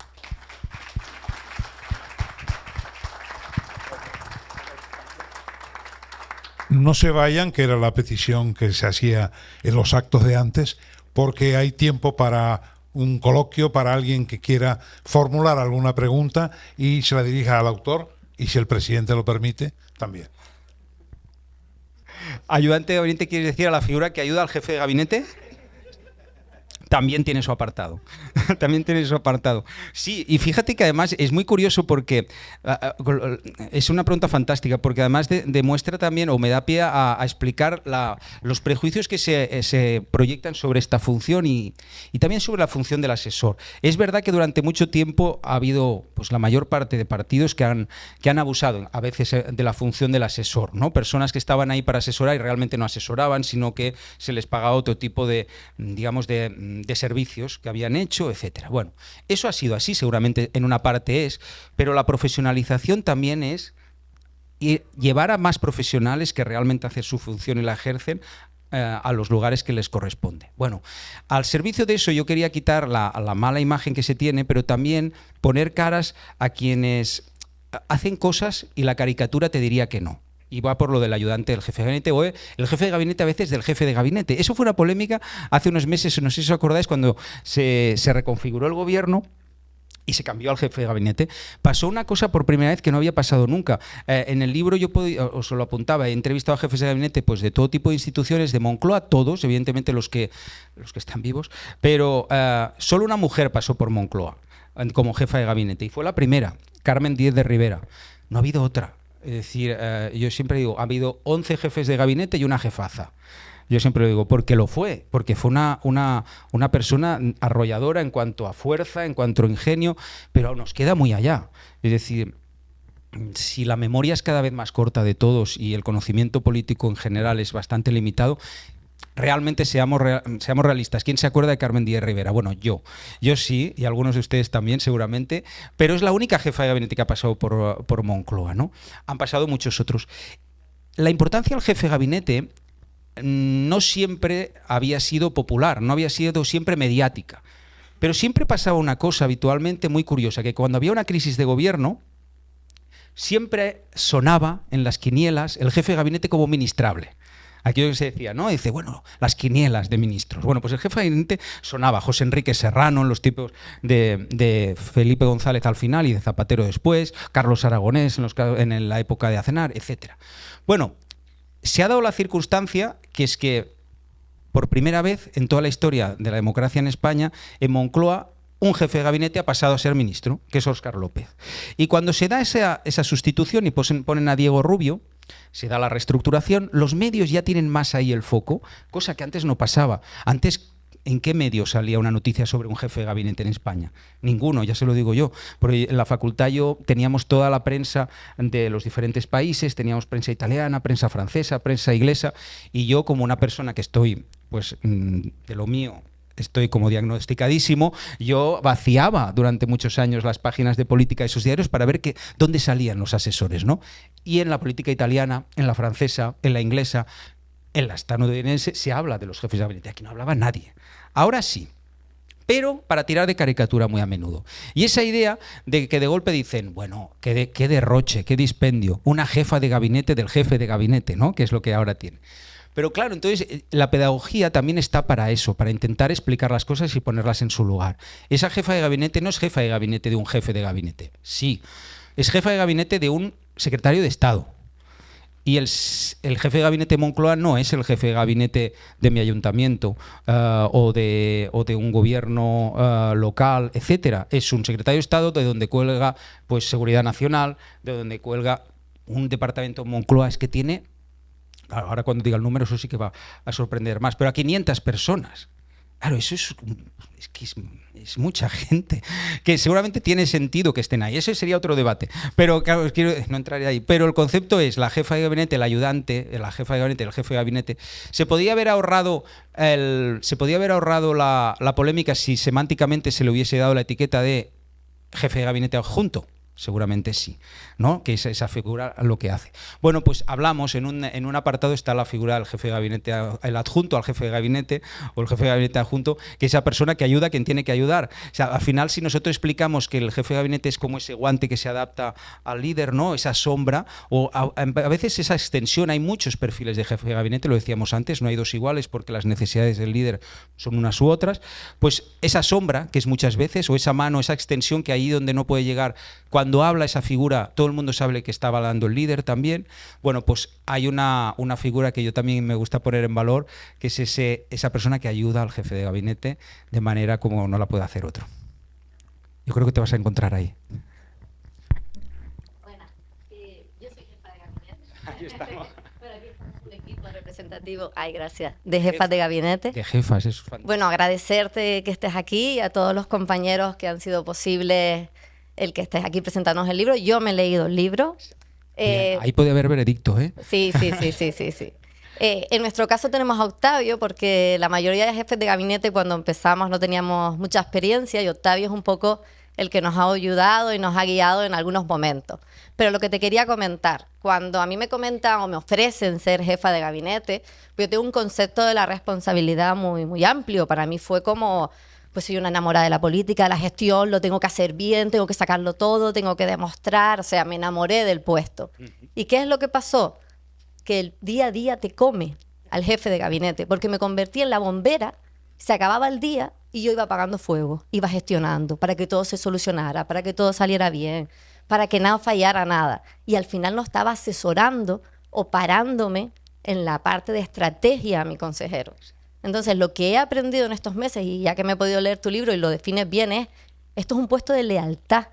No se vayan, que era la petición que se hacía en los actos de antes, porque hay tiempo para un coloquio, para alguien que quiera formular alguna pregunta y se la dirija al autor, y si el presidente lo permite, también. ¿Ayudante de gabinete quiere decir a la figura que ayuda al jefe de gabinete? también tiene su apartado. También tiene su apartado. Sí, y fíjate que además es muy curioso porque es una pregunta fantástica, porque además demuestra también, o me da pie a explicar los prejuicios que se proyectan sobre esta función y también sobre la función del asesor. Es verdad que durante mucho tiempo ha habido pues, la mayor parte de partidos que han abusado a veces de la función del asesor, ¿no? Personas que estaban ahí para asesorar y realmente no asesoraban, sino que se les pagaba otro tipo de, digamos, de servicios que habían hecho, etcétera. Bueno, eso ha sido así, seguramente en una parte es, pero la profesionalización también es llevar a más profesionales que realmente hacen su función y la ejercen a los lugares que les corresponde. Bueno, al servicio de eso yo quería quitar la mala imagen que se tiene, pero también poner caras a quienes hacen cosas y la caricatura te diría que no. Y va por lo del ayudante del jefe de gabinete o el jefe de gabinete a veces del jefe de gabinete. Eso fue una polémica hace unos meses, no sé si os acordáis, cuando se reconfiguró el gobierno y se cambió al jefe de gabinete. Pasó una cosa por primera vez que no había pasado nunca. En el libro yo os lo apuntaba, he entrevistado a jefes de gabinete pues, de todo tipo de instituciones, de Moncloa, todos, evidentemente los que están vivos, pero solo una mujer pasó por Moncloa como jefa de gabinete y fue la primera, Carmen Díez de Rivera. No ha habido otra. Es decir, yo siempre digo, ha habido 11 jefes de gabinete y una jefaza. Yo siempre lo digo, porque fue una persona arrolladora en cuanto a fuerza, en cuanto a ingenio, pero nos queda muy allá. Es decir, si la memoria es cada vez más corta de todos y el conocimiento político en general es bastante limitado, realmente seamos realistas. ¿Quién se acuerda de Carmen Díez Rivera? Bueno, yo sí, y algunos de ustedes también seguramente, pero es la única jefa de gabinete que ha pasado por Moncloa, ¿no? Han pasado muchos otros. La importancia del jefe de gabinete no siempre había sido popular, no había sido siempre mediática, pero siempre pasaba una cosa habitualmente muy curiosa, que cuando había una crisis de gobierno, siempre sonaba en las quinielas el jefe de gabinete como ministrable. Aquello que se decía, ¿no? Dice, bueno, las quinielas de ministros. Bueno, pues el jefe de gabinete sonaba José Enrique Serrano en los tipos de Felipe González al final y de Zapatero después, Carlos Aragonés en la época de Aznar, etcétera. Bueno, se ha dado la circunstancia que es que por primera vez en toda la historia de la democracia en España, en Moncloa, un jefe de gabinete ha pasado a ser ministro, que es Óscar López. Y cuando se da esa sustitución y ponen a Diego Rubio, se da la reestructuración, los medios ya tienen más ahí el foco, cosa que antes no pasaba. Antes, ¿en qué medio salía una noticia sobre un jefe de gabinete en España? Ninguno, ya se lo digo yo. Porque en la facultad teníamos toda la prensa de los diferentes países, teníamos prensa italiana, prensa francesa, prensa inglesa, y yo como una persona que estoy, pues, de lo mío, estoy como diagnosticadísimo, yo vaciaba durante muchos años las páginas de política de esos diarios para ver dónde salían los asesores, ¿no? Y en la política italiana, en la francesa, en la inglesa, en la estadounidense se habla de los jefes de gabinete. Aquí no hablaba nadie. Ahora sí, pero para tirar de caricatura muy a menudo. Y esa idea de que de golpe dicen, bueno, qué derroche, qué dispendio, una jefa de gabinete del jefe de gabinete, ¿no? Que es lo que ahora tiene. Pero claro, entonces la pedagogía también está para eso, para intentar explicar las cosas y ponerlas en su lugar. Esa jefa de gabinete no es jefa de gabinete de un jefe de gabinete, sí, es jefa de gabinete de un secretario de Estado. Y el jefe de gabinete de Moncloa no es el jefe de gabinete de mi ayuntamiento o de un gobierno local, etcétera. Es un secretario de Estado de donde cuelga pues, Seguridad Nacional, de donde cuelga un departamento de Moncloa, es que tiene... Ahora cuando diga el número eso sí que va a sorprender más, pero a 500 personas. Claro, eso es mucha gente, que seguramente tiene sentido que estén ahí. Ese sería otro debate, pero claro, no entraré ahí. Pero el concepto es la jefa de gabinete, el ayudante, la jefa de gabinete, el jefe de gabinete. Se podía haber ahorrado la polémica si semánticamente se le hubiese dado la etiqueta de jefe de gabinete adjunto. Seguramente sí, ¿no? Que esa figura lo que hace. Bueno, pues hablamos, en un apartado está la figura del jefe de gabinete, el adjunto al jefe de gabinete o el jefe de gabinete adjunto, que es esa persona que ayuda a quien tiene que ayudar. O sea, al final, si nosotros explicamos que el jefe de gabinete es como ese guante que se adapta al líder, ¿no? Esa sombra, o a veces esa extensión, hay muchos perfiles de jefe de gabinete, lo decíamos antes, no hay dos iguales porque las necesidades del líder son unas u otras, pues esa sombra, que es muchas veces, o esa mano, esa extensión que ahí donde no puede llegar, cuando cuando habla esa figura, todo el mundo sabe que está hablando el líder también. Bueno, pues hay una figura que yo también me gusta poner en valor, que es esa persona que ayuda al jefe de gabinete de manera como no la puede hacer otro. Yo creo que te vas a encontrar ahí. Bueno, yo soy jefa de gabinete. Aquí estamos. Pero aquí estamos un equipo representativo, ay, gracias, de jefas de gabinete. De jefas, eso es fantástico. Bueno, agradecerte que estés aquí y a todos los compañeros que han sido posible el que estés aquí presentándonos el libro. Yo me he leído el libro. Bien, ahí puede haber veredicto, ¿eh? Sí. En nuestro caso tenemos a Octavio, porque la mayoría de jefes de gabinete cuando empezamos no teníamos mucha experiencia, y Octavio es un poco el que nos ha ayudado y nos ha guiado en algunos momentos. Pero lo que te quería comentar, cuando a mí me comentan o me ofrecen ser jefa de gabinete, pues yo tengo un concepto de la responsabilidad muy amplio. Para mí fue como, pues soy una enamorada de la política, de la gestión, lo tengo que hacer bien, tengo que sacarlo todo, tengo que demostrar, o sea, me enamoré del puesto. ¿Y qué es lo que pasó? Que el día a día te come al jefe de gabinete, porque me convertí en la bombera, se acababa el día y yo iba apagando fuego, iba gestionando para que todo se solucionara, para que todo saliera bien, para que nada fallara nada. Y al final no estaba asesorando o parándome en la parte de estrategia a mi consejero. Entonces, lo que he aprendido en estos meses, y ya que me he podido leer tu libro y lo defines bien, es, esto es un puesto de lealtad,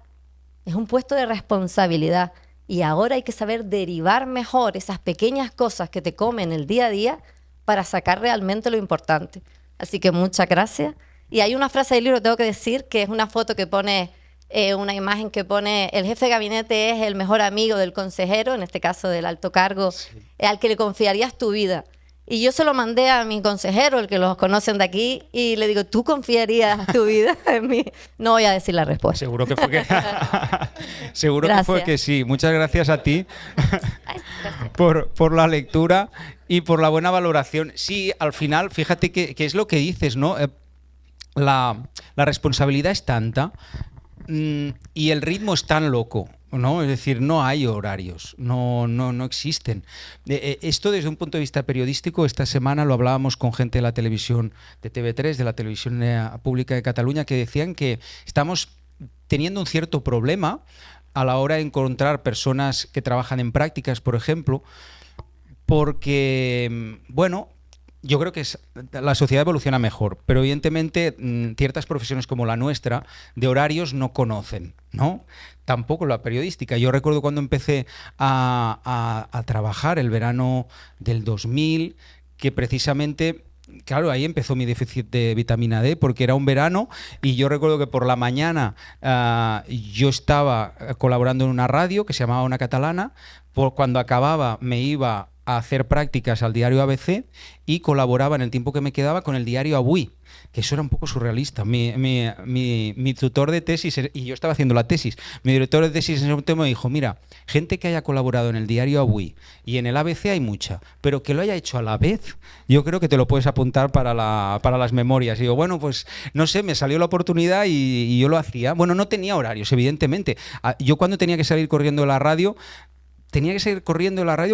es un puesto de responsabilidad. Y ahora hay que saber derivar mejor esas pequeñas cosas que te comen el día a día para sacar realmente lo importante. Así que muchas gracias. Y hay una frase del libro, tengo que decir, que es una foto que pone, una imagen que pone, el jefe de gabinete es el mejor amigo del consejero, en este caso del alto cargo, al que le confiarías tu vida. Y yo se lo mandé a mi consejero, el que los conocen de aquí, y le digo, ¿tú confiarías tu vida en mí? No voy a decir la respuesta. Seguro que fue que seguro que fue que sí. Muchas gracias a ti por la lectura y por la buena valoración. Sí, al final, fíjate que es lo que dices, ¿no? La responsabilidad es tanta y el ritmo es tan loco, ¿no? Es decir, no hay horarios, no existen. Esto desde un punto de vista periodístico, esta semana lo hablábamos con gente de la televisión de TV3, de la televisión pública de Cataluña, que decían que estamos teniendo un cierto problema a la hora de encontrar personas que trabajan en prácticas, por ejemplo, porque, bueno, yo creo que la sociedad evoluciona mejor, pero evidentemente ciertas profesiones como la nuestra de horarios no conocen, ¿no? Tampoco la periodística. Yo recuerdo cuando empecé a trabajar el verano del 2000, que precisamente, claro, ahí empezó mi déficit de vitamina D, porque era un verano y yo recuerdo que por la mañana yo estaba colaborando en una radio que se llamaba Ona Catalana. Cuando acababa me iba a hacer prácticas al diario ABC y colaboraba en el tiempo que me quedaba con el diario Avui, que eso era un poco surrealista. Mi tutor de tesis, y yo estaba haciendo la tesis, mi director de tesis en ese momento me dijo, mira, gente que haya colaborado en el diario Avui y en el ABC hay mucha, pero que lo haya hecho a la vez, yo creo que te lo puedes apuntar para las memorias. Y digo, bueno, pues no sé, me salió la oportunidad y yo lo hacía. Bueno, no tenía horarios, evidentemente. Yo cuando tenía que salir corriendo de la radio,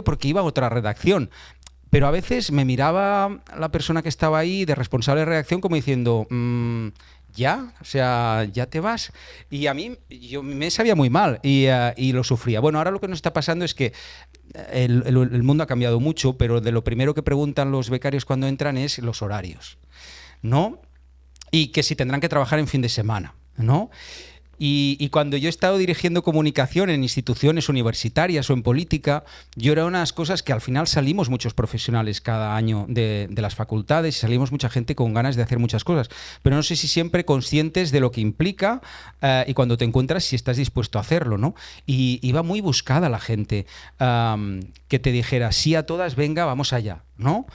porque iba a otra redacción. Pero a veces me miraba la persona que estaba ahí de responsable de redacción como diciendo, ¿ya? O sea, ¿ya te vas? Y a mí yo me sabía muy mal y lo sufría. Bueno, ahora lo que nos está pasando es que el mundo ha cambiado mucho, pero de lo primero que preguntan los becarios cuando entran es los horarios, ¿no? Y que si tendrán que trabajar en fin de semana, ¿no? Y cuando yo he estado dirigiendo comunicación en instituciones universitarias o en política, yo era unas cosas que al final salimos muchos profesionales cada año de las facultades y salimos mucha gente con ganas de hacer muchas cosas, pero no sé si siempre conscientes de lo que implica y cuando te encuentras si estás dispuesto a hacerlo, ¿no? Y iba muy buscada la gente que te dijera sí a todas, venga, vamos allá, ¿no?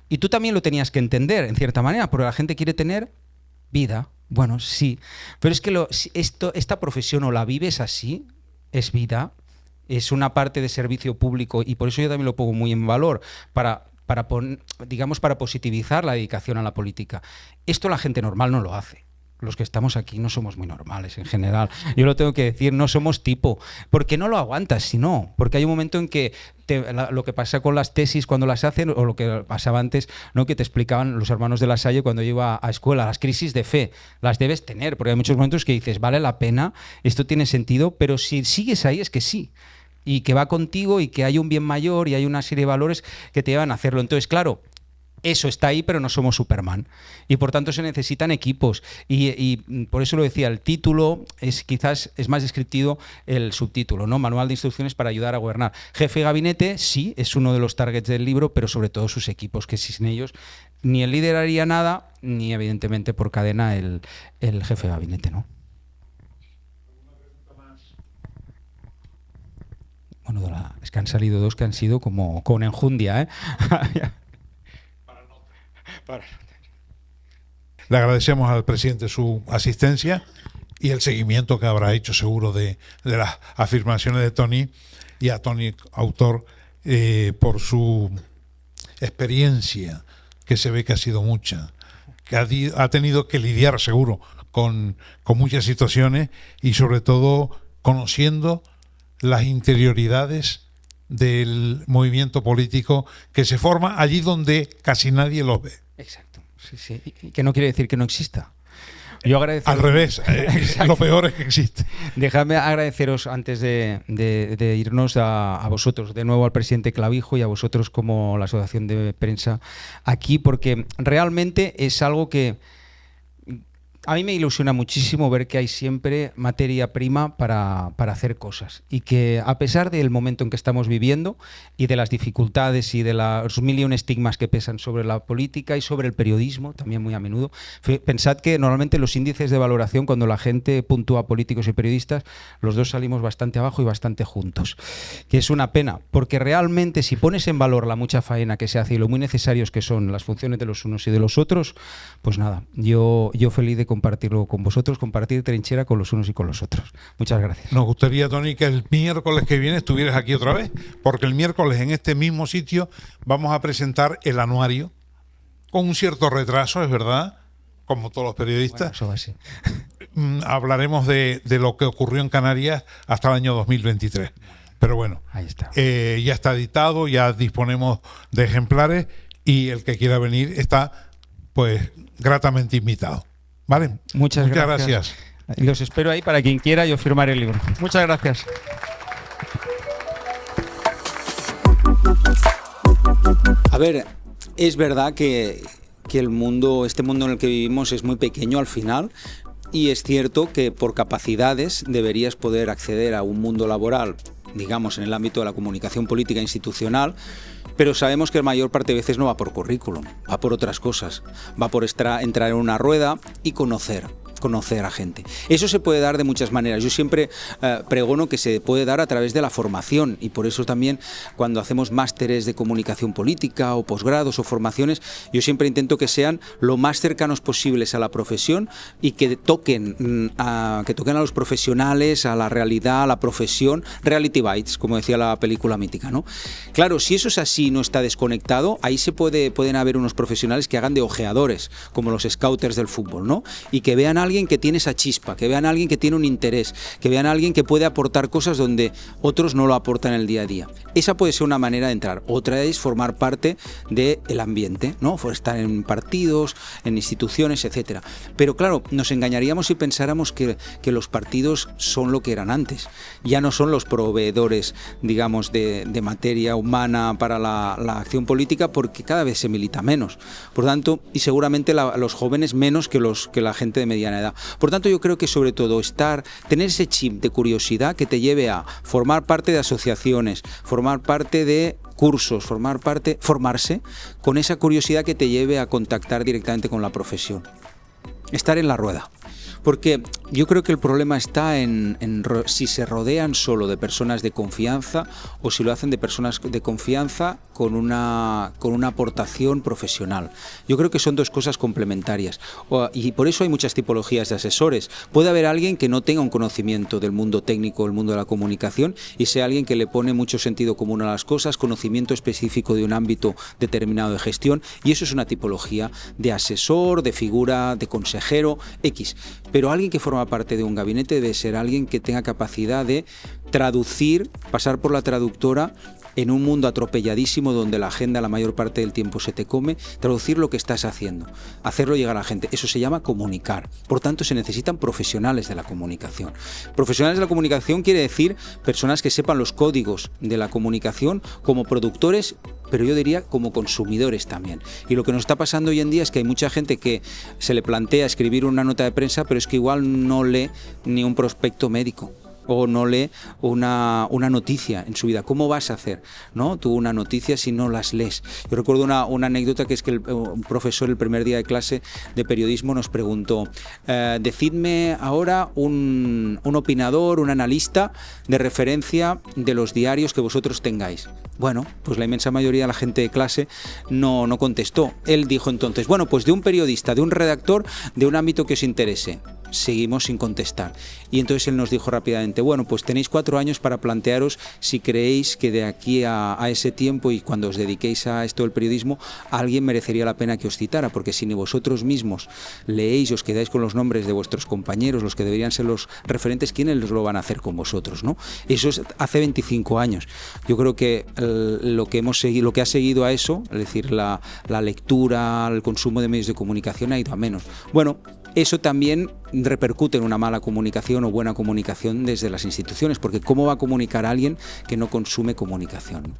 Y tú también lo tenías que entender, en cierta manera, porque la gente quiere tener vida. Bueno, sí, pero es que esta profesión o la vives así, es vida, es una parte de servicio público y por eso yo también lo pongo muy en valor, para positivizar la dedicación a la política. Esto la gente normal no lo hace. los que estamos aquí no somos muy normales en general. Yo lo tengo que decir, no somos tipo. Porque no lo aguantas, sino. Porque hay un momento en que lo que pasa con las tesis cuando las hacen, o lo que pasaba antes, ¿no? Que te explicaban los hermanos de La Salle cuando yo iba a escuela, las crisis de fe, las debes tener, porque hay muchos momentos que dices, vale la pena, esto tiene sentido, pero si sigues ahí es que sí. Y que va contigo y que hay un bien mayor y hay una serie de valores que te llevan a hacerlo. Entonces, claro, eso está ahí, pero no somos Superman. Y por tanto se necesitan equipos. Y por eso lo decía, el título quizás es más descriptivo el subtítulo, ¿no? Manual de instrucciones para ayudar a gobernar. Jefe de gabinete, sí, es uno de los targets del libro, pero sobre todo sus equipos, que sin ellos ni el líder haría nada, ni evidentemente por cadena el jefe de gabinete, ¿no? Bueno, es que han salido dos que han sido como con enjundia, ¿eh? Le agradecemos al presidente su asistencia y el seguimiento que habrá hecho seguro de las afirmaciones de Tony, y a Tony, autor, por su experiencia, que se ve que ha sido mucha, que ha tenido que lidiar seguro con muchas situaciones y sobre todo conociendo las interioridades del movimiento político que se forma allí donde casi nadie lo ve. Exacto, sí, sí. Y que no quiere decir que no exista. Yo agradeceros, al revés, lo peor es que existe. Dejadme agradeceros antes de irnos a vosotros, de nuevo al presidente Clavijo y a vosotros como la Asociación de Prensa aquí, porque realmente es algo que a mí me ilusiona muchísimo ver que hay siempre materia prima para hacer cosas, y que a pesar del momento en que estamos viviendo y de las dificultades y de los mil y un estigmas que pesan sobre la política y sobre el periodismo también muy a menudo, pensad que normalmente los índices de valoración, cuando la gente puntúa políticos y periodistas, los dos salimos bastante abajo y bastante juntos, que es una pena, porque realmente si pones en valor la mucha faena que se hace y lo muy necesarios que son las funciones de los unos y de los otros, pues nada, yo feliz de compartirlo con vosotros, compartir trinchera con los unos y con los otros. Muchas gracias. Nos gustaría, Tony, que el miércoles que viene estuvieras aquí otra vez, porque el miércoles en este mismo sitio vamos a presentar el anuario, con un cierto retraso, es verdad, como todos los periodistas. Bueno, eso va así. Hablaremos de lo que ocurrió en Canarias hasta el año 2023. Pero bueno, ahí está. Ya está editado, ya disponemos de ejemplares, y el que quiera venir está pues gratamente invitado. ¿Vale? Muchas gracias. Los espero ahí para quien quiera, yo firmaré el libro. Muchas gracias. A ver, es verdad que el mundo, este mundo en el que vivimos es muy pequeño al final, y es cierto que por capacidades deberías poder acceder a un mundo laboral, digamos, en el ámbito de la comunicación política institucional, pero sabemos que la mayor parte de veces no va por currículum, va por otras cosas, va por entrar en una rueda y conocer a gente. Eso se puede dar de muchas maneras. Yo siempre pregono que se puede dar a través de la formación, y por eso también cuando hacemos másteres de comunicación política o posgrados o formaciones, yo siempre intento que sean lo más cercanos posibles a la profesión y que toquen a los profesionales, a la realidad, a la profesión, reality bites, como decía la película mítica, ¿no? Claro, si eso es así, no está desconectado, ahí pueden haber unos profesionales que hagan de ojeadores, como los scouters del fútbol, ¿no? Y que vean a alguien que tiene esa chispa, que vean a alguien que tiene un interés, que vean a alguien que puede aportar cosas donde otros no lo aportan en el día a día. Esa puede ser una manera de entrar. Otra es formar parte del ambiente, ¿no? Estar en partidos, en instituciones, etcétera. Pero claro, nos engañaríamos si pensáramos que los partidos son lo que eran antes. Ya no son los proveedores, digamos, de materia humana para la acción política, porque cada vez se milita menos. Por tanto, y seguramente los jóvenes menos que la gente de mediana edad. Por tanto, yo creo que sobre todo tener ese chip de curiosidad que te lleve a formar parte de asociaciones, formar parte de cursos, formarse con esa curiosidad que te lleve a contactar directamente con la profesión. Estar en la rueda. Porque Yo creo que el problema está en si se rodean solo de personas de confianza o si lo hacen de personas de confianza con una aportación profesional. Yo creo que son dos cosas complementarias y por eso hay muchas tipologías de asesores. Puede haber alguien que no tenga un conocimiento del mundo técnico, el mundo de la comunicación, y sea alguien que le pone mucho sentido común a las cosas, conocimiento específico de un ámbito determinado de gestión, y eso es una tipología de asesor, de figura, de consejero, X. Pero alguien que forma parte de un gabinete debe ser alguien que tenga capacidad de traducir, pasar por la traductora en un mundo atropelladísimo donde la agenda la mayor parte del tiempo se te come, traducir lo que estás haciendo, hacerlo llegar a la gente. Eso se llama comunicar. Por tanto, se necesitan profesionales de la comunicación. Profesionales de la comunicación quiere decir personas que sepan los códigos de la comunicación como productores, pero yo diría como consumidores también. Y lo que nos está pasando hoy en día es que hay mucha gente que se le plantea escribir una nota de prensa, pero es que igual no lee ni un prospecto médico o no lee una noticia en su vida. ¿Cómo vas a hacer, no, tú una noticia si no las lees? Yo recuerdo una anécdota que es que un profesor el primer día de clase de periodismo nos preguntó, decidme ahora un opinador, un analista de referencia de los diarios que vosotros tengáis. Bueno, pues la inmensa mayoría de la gente de clase no contestó. Él dijo entonces, bueno, pues de un periodista, de un redactor, de un ámbito que os interese. Seguimos sin contestar. Y entonces él nos dijo rápidamente, bueno, pues tenéis 4 años para plantearos si creéis que de aquí a ese tiempo y cuando os dediquéis a esto del periodismo, alguien merecería la pena que os citara, porque si ni vosotros mismos leéis y os quedáis con los nombres de vuestros compañeros, los que deberían ser los referentes, ¿quiénes lo van a hacer con vosotros, no? Eso es hace 25 años. Yo creo que lo que ha seguido a eso, es decir, la lectura, el consumo de medios de comunicación ha ido a menos. Bueno, eso también repercute en una mala comunicación o buena comunicación desde las instituciones, porque ¿cómo va a comunicar a alguien que no consume comunicación?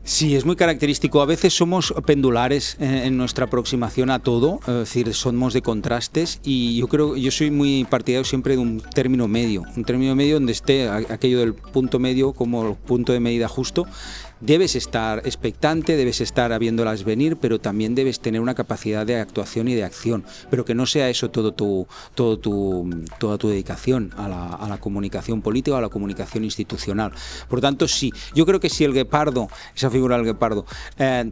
Sí, es muy característico. A veces somos pendulares en nuestra aproximación a todo, es decir, somos de contrastes, y yo soy muy partidario siempre de un término medio donde esté aquello del punto medio como punto de medida justo. Debes estar expectante, debes estar viéndolas venir, pero también debes tener una capacidad de actuación y de acción, pero que no sea eso toda tu dedicación a la comunicación política o a la comunicación institucional. Por tanto, sí, yo creo que si el guepardo, esa figura del guepardo,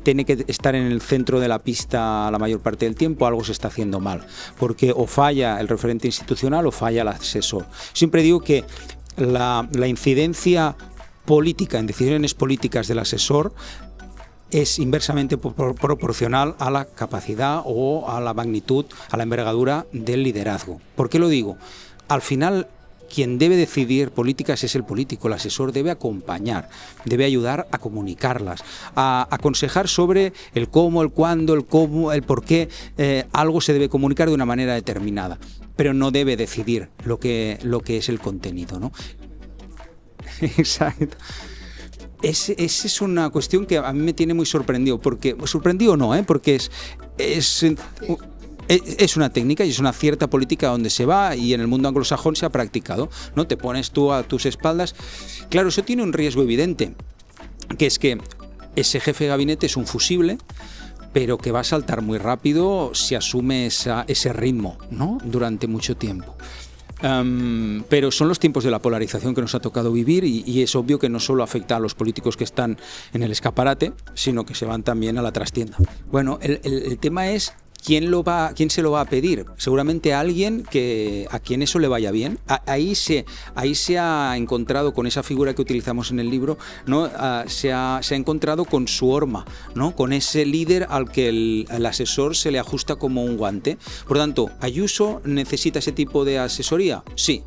tiene que estar en el centro de la pista la mayor parte del tiempo, algo se está haciendo mal, porque o falla el referente institucional o falla el asesor. Siempre digo que la incidencia política, en decisiones políticas del asesor, es inversamente proporcional a la capacidad o a la magnitud, a la envergadura del liderazgo. ¿Por qué lo digo? Al final, quien debe decidir políticas es el político. El asesor debe acompañar, debe ayudar a comunicarlas, a aconsejar sobre el cómo, el cuándo, el cómo, el por qué algo se debe comunicar de una manera determinada, pero no debe decidir lo que es el contenido, ¿no? Exacto. Esa es una cuestión que a mí me tiene muy sorprendido, porque es una técnica y es una cierta política donde se va, y en el mundo anglosajón se ha practicado, ¿no? Te pones tú a tus espaldas. Claro, eso tiene un riesgo evidente, que es que ese jefe de gabinete es un fusible, pero que va a saltar muy rápido si asume ese ritmo, ¿no? Durante mucho tiempo. Pero son los tiempos de la polarización que nos ha tocado vivir, y es obvio que no solo afecta a los políticos que están en el escaparate, sino que se van también a la trastienda. Bueno, el tema es ¿quién se lo va a pedir? Seguramente alguien a quien eso le vaya bien. Ahí se ha encontrado con esa figura que utilizamos en el libro, ¿no? Se ha encontrado con su horma, ¿no? Con ese líder al que el asesor se le ajusta como un guante. Por tanto, ¿Ayuso necesita ese tipo de asesoría? Sí.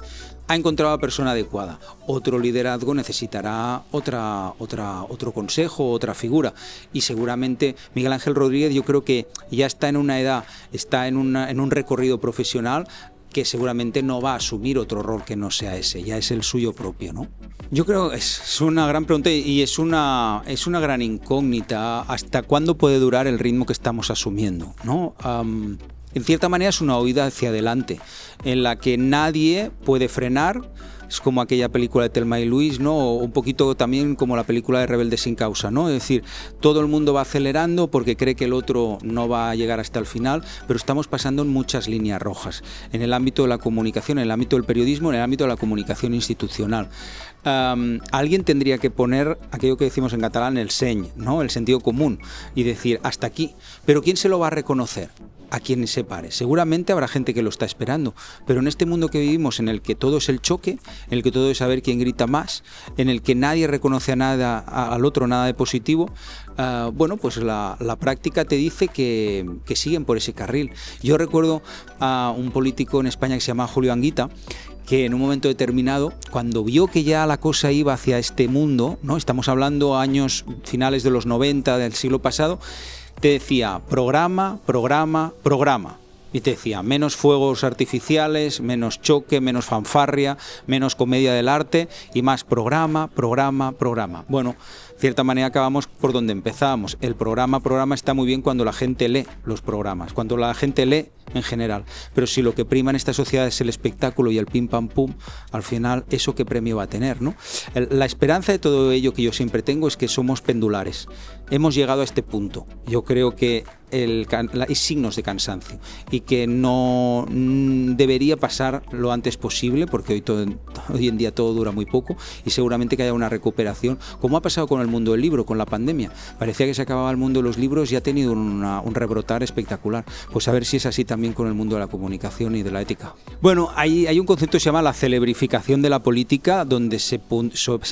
Ha encontrado a la persona adecuada. Otro liderazgo necesitará otro consejo, otra figura. Y seguramente Miguel Ángel Rodríguez, yo creo que ya está en una edad, está en un recorrido profesional que seguramente no va a asumir otro rol que no sea ese, ya es el suyo propio, ¿no? Yo creo que es una gran pregunta y es una gran incógnita hasta cuándo puede durar el ritmo que estamos asumiendo, ¿no? en cierta manera es una huida hacia adelante, en la que nadie puede frenar. Es como aquella película de Thelma y Luis, ¿no? O un poquito también como la película de Rebelde sin causa, ¿no? Es decir, todo el mundo va acelerando porque cree que el otro no va a llegar hasta el final, pero estamos pasando en muchas líneas rojas, en el ámbito de la comunicación, en el ámbito del periodismo, en el ámbito de la comunicación institucional. Alguien tendría que poner aquello que decimos en catalán, el seny, ¿no? El sentido común, y decir, hasta aquí. Pero ¿quién se lo va a reconocer? A quien se pare. Seguramente habrá gente que lo está esperando, pero en este mundo que vivimos, en el que todo es el choque, en el que todo es saber quién grita más, en el que nadie reconoce a nada, al otro nada de positivo, bueno, pues la práctica te dice que siguen por ese carril. Yo recuerdo a un político en España que se llama Julio Anguita, que en un momento determinado, cuando vio que ya la cosa iba hacia este mundo, ¿no? Estamos hablando años finales de los 90 del siglo pasado, te decía programa, programa, programa. Y te decía menos fuegos artificiales, menos choque, menos fanfarria, menos comedia del arte y más programa, programa, programa. Bueno, de cierta manera acabamos por donde empezábamos. El programa está muy bien cuando la gente lee los programas, cuando la gente lee en general. Pero si lo que prima en esta sociedad es el espectáculo y el pim pam pum, al final, ¿eso qué premio va a tener, no? La esperanza de todo ello que yo siempre tengo es que somos pendulares. Hemos llegado a este punto. Yo creo que hay signos de cansancio y que no debería pasar lo antes posible, porque hoy en día todo dura muy poco, y seguramente que haya una recuperación, como ha pasado con el mundo del libro, con la pandemia. Parecía que se acababa el mundo de los libros y ha tenido un rebrotar espectacular. Pues a ver si es así también con el mundo de la comunicación y de la ética. Bueno, hay un concepto que se llama la celebrificación de la política, donde se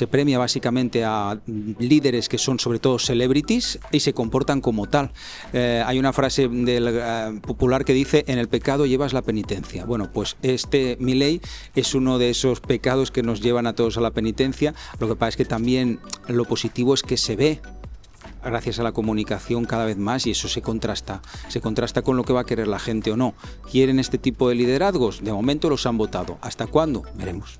premia básicamente a líderes que son sobre todo celebrities y se comportan como tal. Hay una frase popular que dice: en el pecado llevas la penitencia. Bueno, pues Milei es uno de esos pecados que nos llevan a todos a la penitencia. Lo que pasa es que también lo positivo es que se ve gracias a la comunicación cada vez más, y eso se contrasta con lo que va a querer la gente o no. ¿Quieren este tipo de liderazgos? De momento los han votado. ¿Hasta cuándo? Veremos.